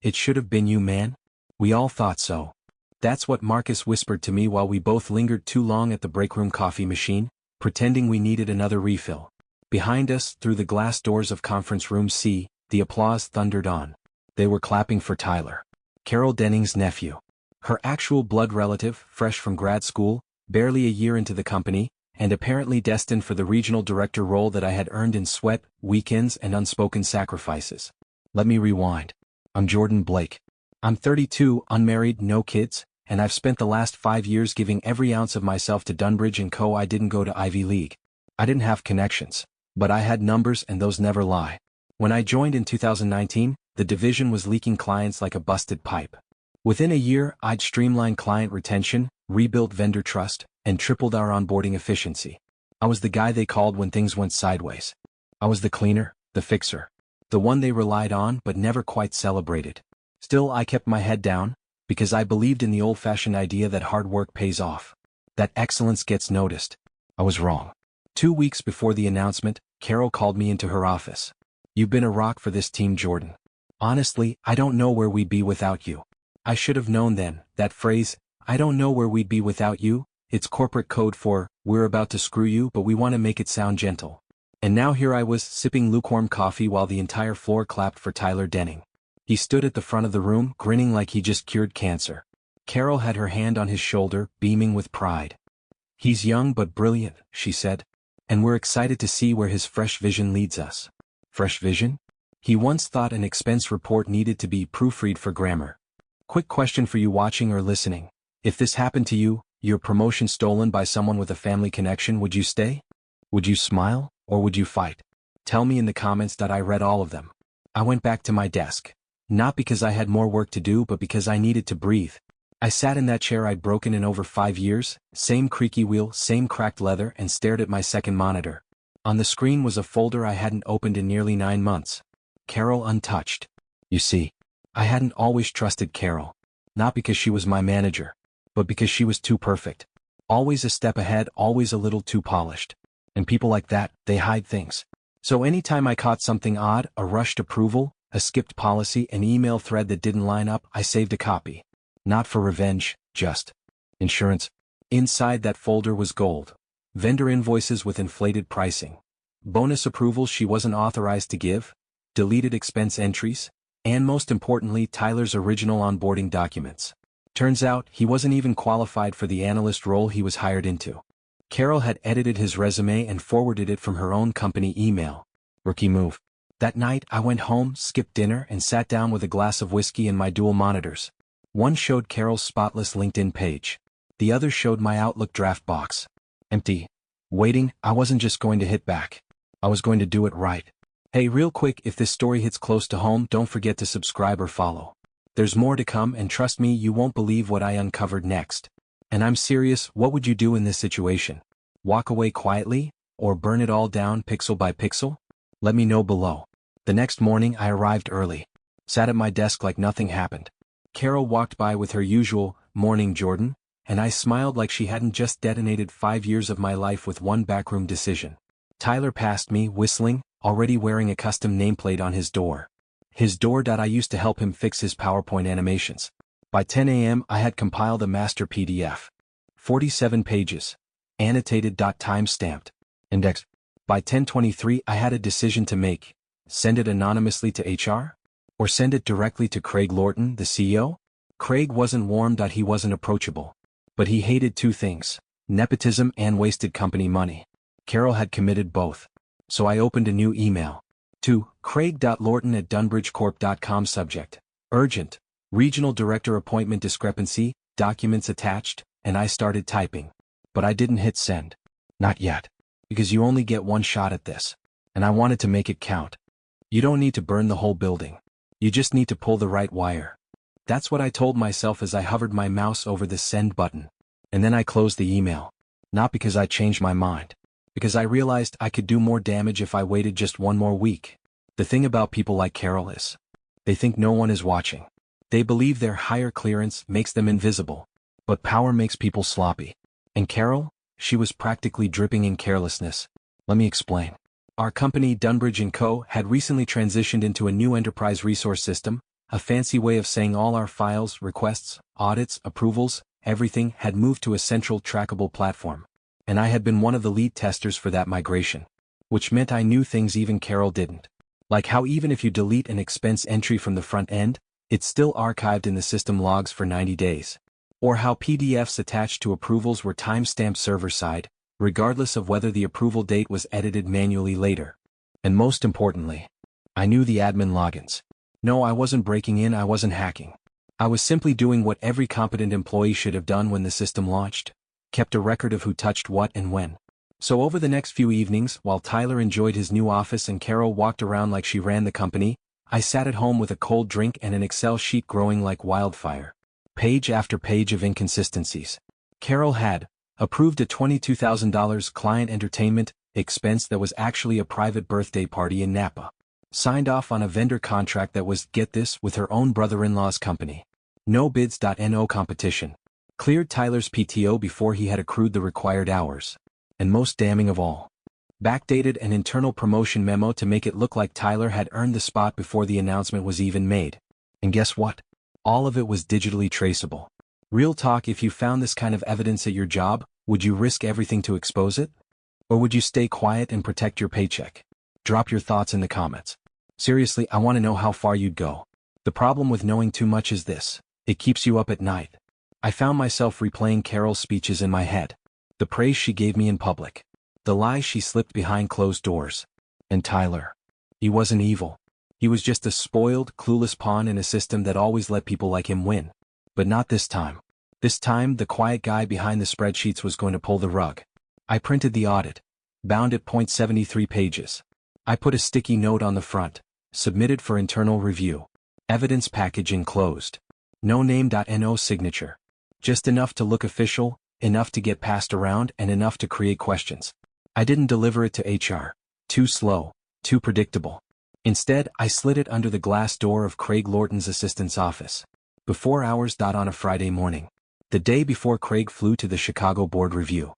"It should have been you, man." "We all thought so." That's what Marcus whispered to me while we both lingered too long at the breakroom coffee machine, pretending we needed another refill. Behind us, through the glass doors of conference room C, the applause thundered on. They were clapping for Tyler, Carol Denning's nephew. Her actual blood relative, fresh from grad school, barely a year into the company, and apparently destined for the regional director role that I had earned in sweat, weekends, and unspoken sacrifices. Let me rewind. I'm Jordan Blake. I'm 32, unmarried, no kids, and I've spent the last 5 years giving every ounce of myself to Dunbridge & Co. I didn't go to Ivy League. I didn't have connections, but I had numbers, and those never lie. When I joined in 2019, the division was leaking clients like a busted pipe. Within a year, I'd streamlined client retention, rebuilt vendor trust, and tripled our onboarding efficiency. I was the guy they called when things went sideways. I was the cleaner, the fixer, the one they relied on but never quite celebrated. Still, I kept my head down, because I believed in the old-fashioned idea that hard work pays off, that excellence gets noticed. I was wrong. 2 weeks before the announcement, Carol called me into her office. "You've been a rock for this team, Jordan. Honestly, I don't know where we'd be without you." I should have known then. That phrase, "I don't know where we'd be without you," it's corporate code for, "We're about to screw you, but we want to make it sound gentle." And now here I was, sipping lukewarm coffee while the entire floor clapped for Tyler Denning. He stood at the front of the room, grinning like he just cured cancer. Carol had her hand on his shoulder, beaming with pride. "He's young but brilliant," she said. "And we're excited to see where his fresh vision leads us." Fresh vision? He once thought an expense report needed to be proofread for grammar. Quick question for you watching or listening. If this happened to you, your promotion stolen by someone with a family connection, would you stay? Would you smile, or would you fight? Tell me in the comments. I read all of them. I went back to my desk. Not because I had more work to do, but because I needed to breathe. I sat in that chair I'd broken in over 5 years, same creaky wheel, same cracked leather, and stared at my second monitor. On the screen was a folder I hadn't opened in nearly 9 months. Carol untouched. You see, I hadn't always trusted Carol. Not because she was my manager, but because she was too perfect. Always a step ahead, always a little too polished. And people like that, they hide things. So anytime I caught something odd, a rushed approval, a skipped policy, an email thread that didn't line up, I saved a copy. Not for revenge, just insurance. Inside that folder was gold. Vendor invoices with inflated pricing. Bonus approvals she wasn't authorized to give. Deleted expense entries. And most importantly, Tyler's original onboarding documents. Turns out, he wasn't even qualified for the analyst role he was hired into. Carol had edited his resume and forwarded it from her own company email. Rookie move. That night, I went home, skipped dinner, and sat down with a glass of whiskey and my dual monitors. One showed Carol's spotless LinkedIn page. The other showed my Outlook draft box. Empty. Waiting. I wasn't just going to hit back. I was going to do it right. Hey, real quick, if this story hits close to home, don't forget to subscribe or follow. There's more to come, and trust me, you won't believe what I uncovered next. And I'm serious, what would you do in this situation? Walk away quietly, or burn it all down pixel by pixel? Let me know below. The next morning, I arrived early. Sat at my desk like nothing happened. Carol walked by with her usual, "Morning, Jordan," and I smiled like she hadn't just detonated 5 years of my life with one backroom decision. Tyler passed me, whistling, already wearing a custom nameplate on his door. His door. I used to help him fix his PowerPoint animations. By 10 a.m. I had compiled a master PDF. 47 pages. Annotated. Time-stamped. Indexed. By 10:23 I had a decision to make. Send it anonymously to HR? Or send it directly to Craig Lorton, the CEO? Craig wasn't warm. He wasn't approachable. But he hated 2 things: nepotism and wasted company money. Carol had committed both. So I opened a new email. To craig.lorton@dunbridgecorp.com. Subject: Urgent. Regional Director Appointment Discrepancy, documents attached, and I started typing. But I didn't hit send. Not yet. Because you only get one shot at this. And I wanted to make it count. You don't need to burn the whole building. You just need to pull the right wire. That's what I told myself as I hovered my mouse over the send button. And then I closed the email. Not because I changed my mind. Because I realized I could do more damage if I waited just one more week. The thing about people like Carol is, they think no one is watching. They believe their higher clearance makes them invisible. But power makes people sloppy. And Carol, she was practically dripping in carelessness. Let me explain. Our company, Dunbridge & Co., had recently transitioned into a new enterprise resource system, a fancy way of saying all our files, requests, audits, approvals, everything had moved to a central trackable platform. And I had been one of the lead testers for that migration. Which meant I knew things even Carol didn't. Like how even if you delete an expense entry from the front end, it's still archived in the system logs for 90 days. Or how PDFs attached to approvals were timestamped server-side, regardless of whether the approval date was edited manually later. And most importantly, I knew the admin logins. No, I wasn't breaking in, I wasn't hacking. I was simply doing what every competent employee should have done when the system launched, kept a record of who touched what and when. So over the next few evenings, while Tyler enjoyed his new office and Carol walked around like she ran the company, I sat at home with a cold drink and an Excel sheet growing like wildfire. Page after page of inconsistencies. Carol had approved a $22,000 client entertainment expense that was actually a private birthday party in Napa. Signed off on a vendor contract that was, get this, with her own brother-in-law's company. No bids.no competition. Cleared Tyler's PTO before he had accrued the required hours. And most damning of all, backdated an internal promotion memo to make it look like Tyler had earned the spot before the announcement was even made. And guess what? All of it was digitally traceable. Real talk, if you found this kind of evidence at your job, would you risk everything to expose it? Or would you stay quiet and protect your paycheck? Drop your thoughts in the comments. Seriously, I want to know how far you'd go. The problem with knowing too much is this: it keeps you up at night. I found myself replaying Carol's speeches in my head. The praise she gave me in public. The lies she slipped behind closed doors. And Tyler. He wasn't evil. He was just a spoiled, clueless pawn in a system that always let people like him win. But not this time. This time, the quiet guy behind the spreadsheets was going to pull the rug. I printed the audit. Bound at .73 pages. I put a sticky note on the front. Submitted for internal review. Evidence package enclosed. No name.no signature. Just enough to look official, enough to get passed around, and enough to create questions. I didn't deliver it to HR. Too slow, too predictable. Instead, I slid it under the glass door of Craig Lorton's assistant's office. Before hours. On a Friday morning. The day before Craig flew to the Chicago board review.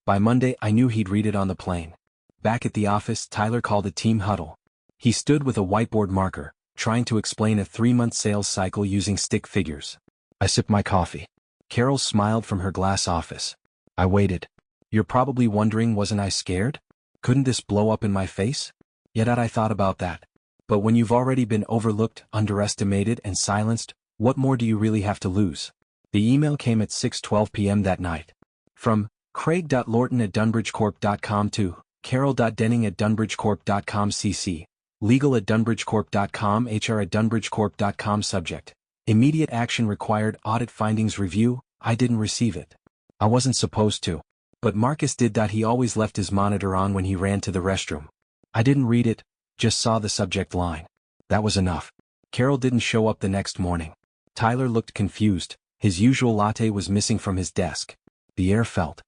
By Monday, I knew he'd read it on the plane. Back at the office, Tyler called a team huddle. He stood with a whiteboard marker, trying to explain a 3-month sales cycle using stick figures. I sipped my coffee. Carol smiled from her glass office. I waited. You're probably wondering, wasn't I scared? Couldn't this blow up in my face? Yet I thought about that. But when you've already been overlooked, underestimated, and silenced, what more do you really have to lose? The email came at 6:12 p.m. that night. From craig.lorton@dunbridgecorp.com to carol.denning@dunbridgecorp.com cc. legal@dunbridgecorp.com, hr@dunbridgecorp.com. Subject: immediate action required, audit findings review. I didn't receive it. I wasn't supposed to. But Marcus did. He always left his monitor on when he ran to the restroom. I didn't read it, just saw the subject line. That was enough. Carol didn't show up the next morning. Tyler looked confused. His usual latte was missing from his desk. The air felt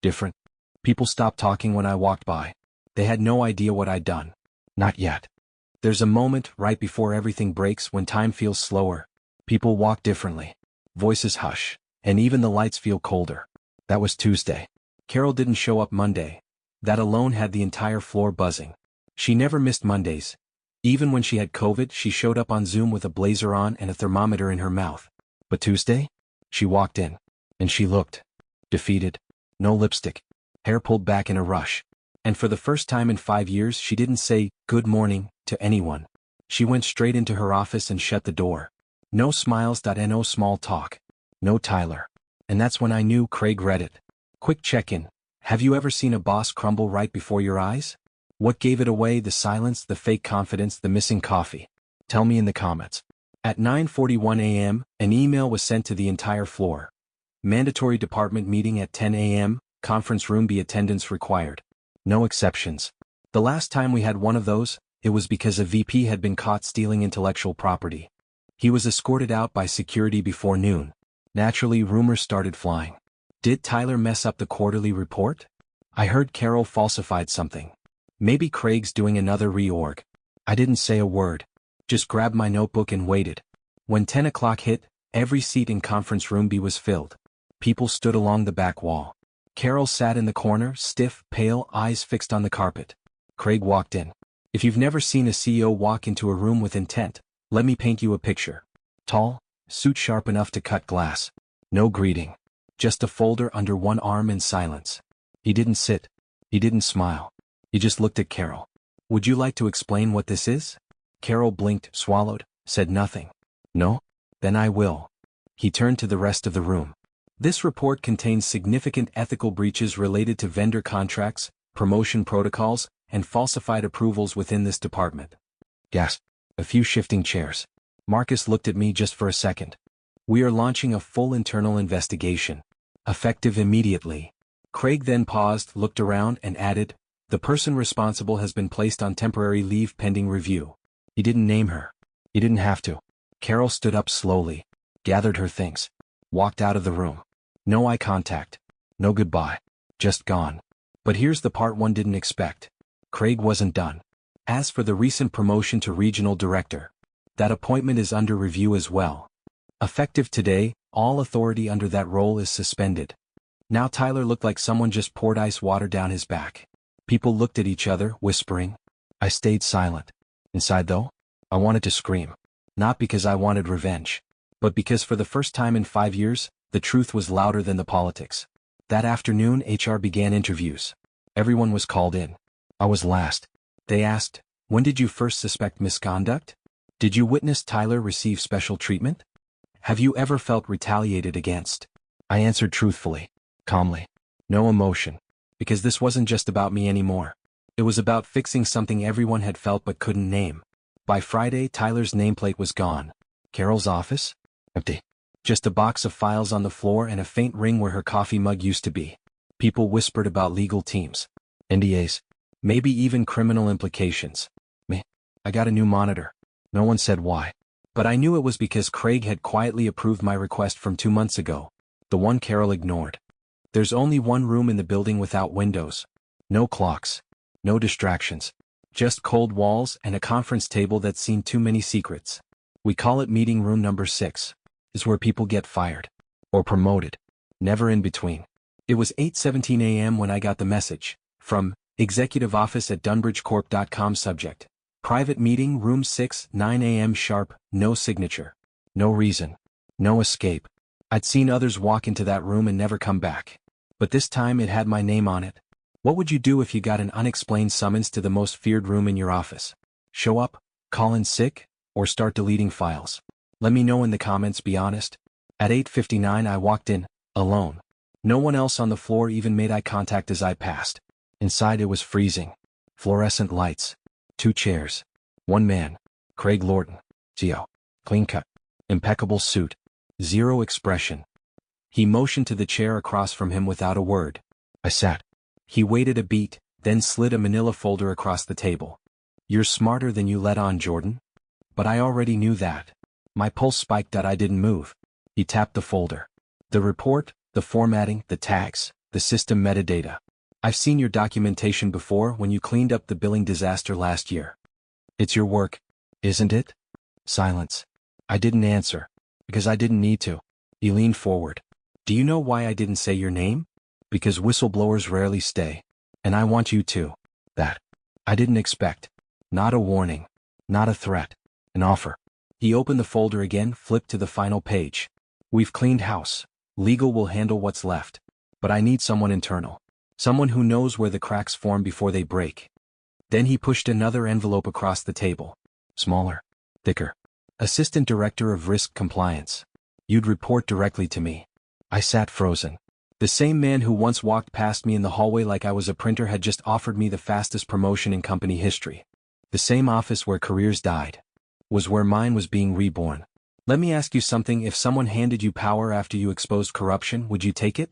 different. People stopped talking when I walked by. They had no idea what I'd done. Not yet. There's a moment right before everything breaks when time feels slower. People walk differently. Voices hush. And even the lights feel colder. That was Tuesday. Carol didn't show up Monday. That alone had the entire floor buzzing. She never missed Mondays. Even when she had COVID, she showed up on Zoom with a blazer on and a thermometer in her mouth. But Tuesday? She walked in. And she looked defeated. No lipstick. Hair pulled back in a rush. And for the first time in 5 years, she didn't say, "Good morning," to anyone. She went straight into her office and shut the door. No smiles. No small talk. No Tyler. And that's when I knew Craig read it. Quick check-in. Have you ever seen a boss crumble right before your eyes? What gave it away? The silence, the fake confidence, the missing coffee? Tell me in the comments. At 9:41 a.m., an email was sent to the entire floor. Mandatory department meeting at 10 a.m., conference room B, attendance required. No exceptions. The last time we had one of those, it was because a VP had been caught stealing intellectual property. He was escorted out by security before noon. Naturally, rumors started flying. Did Tyler mess up the quarterly report? I heard Carol falsified something. Maybe Craig's doing another reorg. I didn't say a word. Just grabbed my notebook and waited. When 10 o'clock hit, every seat in conference room B was filled. People stood along the back wall. Carol sat in the corner, stiff, pale, eyes fixed on the carpet. Craig walked in. If you've never seen a CEO walk into a room with intent, let me paint you a picture. Tall, suit sharp enough to cut glass. No greeting. Just a folder under one arm in silence. He didn't sit. He didn't smile. He just looked at Carol. Would you like to explain what this is? Carol blinked, swallowed, said nothing. No? Then I will. He turned to the rest of the room. This report contains significant ethical breaches related to vendor contracts, promotion protocols, and falsified approvals within this department. Gasp. A few shifting chairs. Marcus looked at me just for a second. We are launching a full internal investigation. Effective immediately. Craig then paused, looked around, and added, the person responsible has been placed on temporary leave pending review. He didn't name her. He didn't have to. Carol stood up slowly, gathered her things, walked out of the room. No eye contact. No goodbye. Just gone. But here's the part one didn't expect. Craig wasn't done. As for the recent promotion to regional director, that appointment is under review as well. Effective today, all authority under that role is suspended. Now Tyler looked like someone just poured ice water down his back. People looked at each other, whispering. I stayed silent. Inside though, I wanted to scream. Not because I wanted revenge, but because for the first time in 5 years, the truth was louder than the politics. That afternoon, HR began interviews. Everyone was called in. I was last. They asked, when did you first suspect misconduct? Did you witness Tyler receive special treatment? Have you ever felt retaliated against? I answered truthfully, calmly. No emotion. Because this wasn't just about me anymore. It was about fixing something everyone had felt but couldn't name. By Friday, Tyler's nameplate was gone. Carol's office? Empty. Just a box of files on the floor and a faint ring where her coffee mug used to be. People whispered about legal teams. NDAs. Maybe even criminal implications. Me. I got a new monitor. No one said why. But I knew it was because Craig had quietly approved my request from 2 months ago. The one Carol ignored. There's only one room in the building without windows. No clocks. No distractions. Just cold walls and a conference table that's seen too many secrets. We call it meeting room number 6. Is where people get fired. Or promoted. Never in between. It was 8:17 a.m. when I got the message. From Executive Office at DunbridgeCorp.com. Subject. Private meeting room 6, 9 a.m. sharp. No signature. No reason. No escape. I'd seen others walk into that room and never come back. But this time it had my name on it. What would you do if you got an unexplained summons to the most feared room in your office? Show up, call in sick, or start deleting files? Let me know in the comments, be honest. At 8:59 I walked in, alone. No one else on the floor even made eye contact as I passed. Inside it was freezing. Fluorescent lights. 2 chairs. 1 man. Craig Lorton. Geo. Clean cut. Impeccable suit. Zero expression. He motioned to the chair across from him without a word. I sat. He waited a beat, then slid a manila folder across the table. You're smarter than you let on, Jordan. But I already knew that. My pulse spiked that I didn't move. He tapped the folder. The report, the formatting, the tags, the system metadata. I've seen your documentation before when you cleaned up the billing disaster last year. It's your work, isn't it? Silence. I didn't answer. Because I didn't need to. He leaned forward. Do you know why I didn't say your name? Because whistleblowers rarely stay. And I want you to. That. I didn't expect. Not a warning. Not a threat. An offer. He opened the folder again, flipped to the final page. We've cleaned house. Legal will handle what's left. But I need someone internal. Someone who knows where the cracks form before they break. Then he pushed another envelope across the table. Smaller. Thicker. Assistant Director of Risk Compliance. You'd report directly to me. I sat frozen. The same man who once walked past me in the hallway like I was a printer had just offered me the fastest promotion in company history. The same office where careers died. Was where mine was being reborn. Let me ask you something. If someone handed you power after you exposed corruption, would you take it?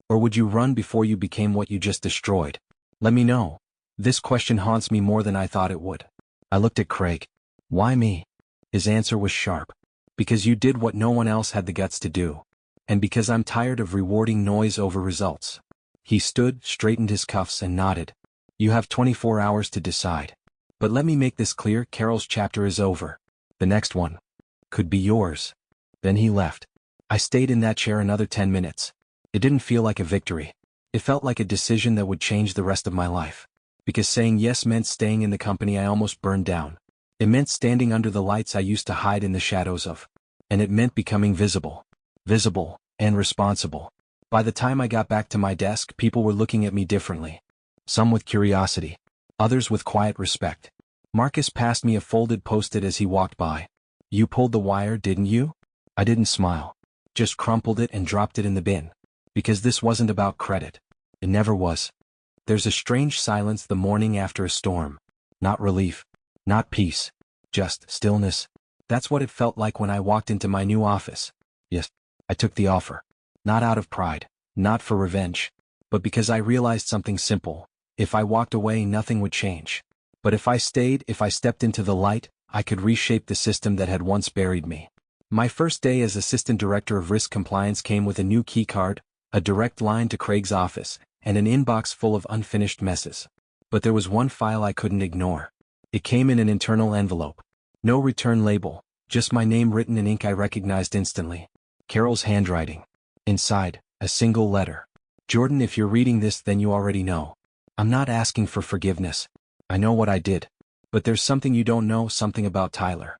Or would you run before you became what you just destroyed? Let me know. This question haunts me more than I thought it would. I looked at Craig. Why me? His answer was sharp. Because you did what no one else had the guts to do. And because I'm tired of rewarding noise over results. He stood, straightened his cuffs and nodded. You have 24 hours to decide. But let me make this clear, Carol's chapter is over. The next one could be yours. Then he left. I stayed in that chair another 10 minutes. It didn't feel like a victory. It felt like a decision that would change the rest of my life. Because saying yes meant staying in the company I almost burned down. It meant standing under the lights I used to hide in the shadows of. And it meant becoming visible. Visible, and responsible. By the time I got back to my desk, people were looking at me differently. Some with curiosity. Others with quiet respect. Marcus passed me a folded post-it as he walked by. "You pulled the wire, didn't you?" I didn't smile. Just crumpled it and dropped it in the bin. Because this wasn't about credit. It never was. There's a strange silence the morning after a storm. Not relief. Not peace. Just stillness. That's what it felt like when I walked into my new office. Yes, I took the offer. Not out of pride. Not for revenge. But because I realized something simple. If I walked away, nothing would change. But if I stayed, if I stepped into the light, I could reshape the system that had once buried me. My first day as Assistant Director of Risk Compliance came with a new key card, a direct line to Craig's office, and an inbox full of unfinished messes. But there was one file I couldn't ignore. It came in an internal envelope. No return label, just my name written in ink I recognized instantly. Carol's handwriting. Inside, a single letter. "Jordan, if you're reading this, then you already know. I'm not asking for forgiveness. I know what I did. But there's something you don't know, something about Tyler."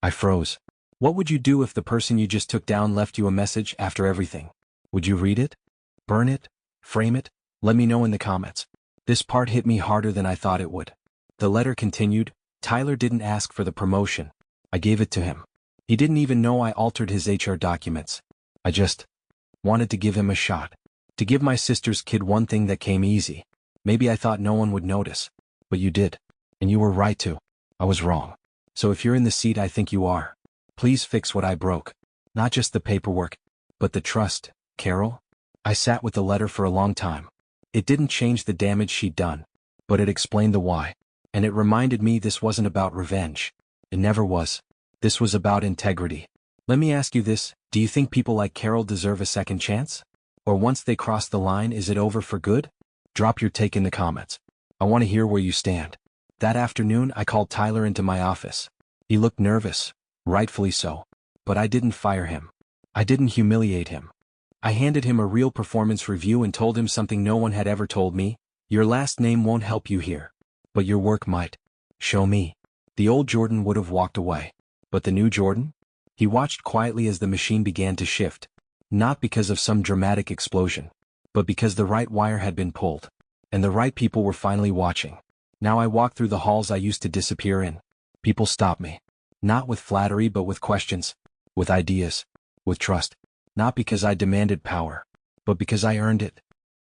I froze. What would you do if the person you just took down left you a message after everything? Would you read it? Burn it? Frame it? Let me know in the comments. This part hit me harder than I thought it would. The letter continued, "Tyler didn't ask for the promotion. I gave it to him. He didn't even know I altered his HR documents. I just wanted to give him a shot. To give my sister's kid one thing that came easy. Maybe I thought no one would notice. But you did. And you were right to. I was wrong. So if you're in the seat I think you are, please fix what I broke. Not just the paperwork, but the trust, Carol." I sat with the letter for a long time. It didn't change the damage she'd done. But it explained the why. And it reminded me this wasn't about revenge. It never was. This was about integrity. Let me ask you this, do you think people like Carol deserve a second chance? Or once they cross the line, is it over for good? Drop your take in the comments. I want to hear where you stand. That afternoon I called Tyler into my office. He looked nervous, rightfully so. But I didn't fire him. I didn't humiliate him. I handed him a real performance review and told him something no one had ever told me. "Your last name won't help you here. But your work might. Show me." The old Jordan would have walked away. But the new Jordan? He watched quietly as the machine began to shift. Not because of some dramatic explosion. But because the right wire had been pulled. And the right people were finally watching. Now I walk through the halls I used to disappear in. People stop me. Not with flattery but with questions. With ideas. With trust. Not because I demanded power. But because I earned it.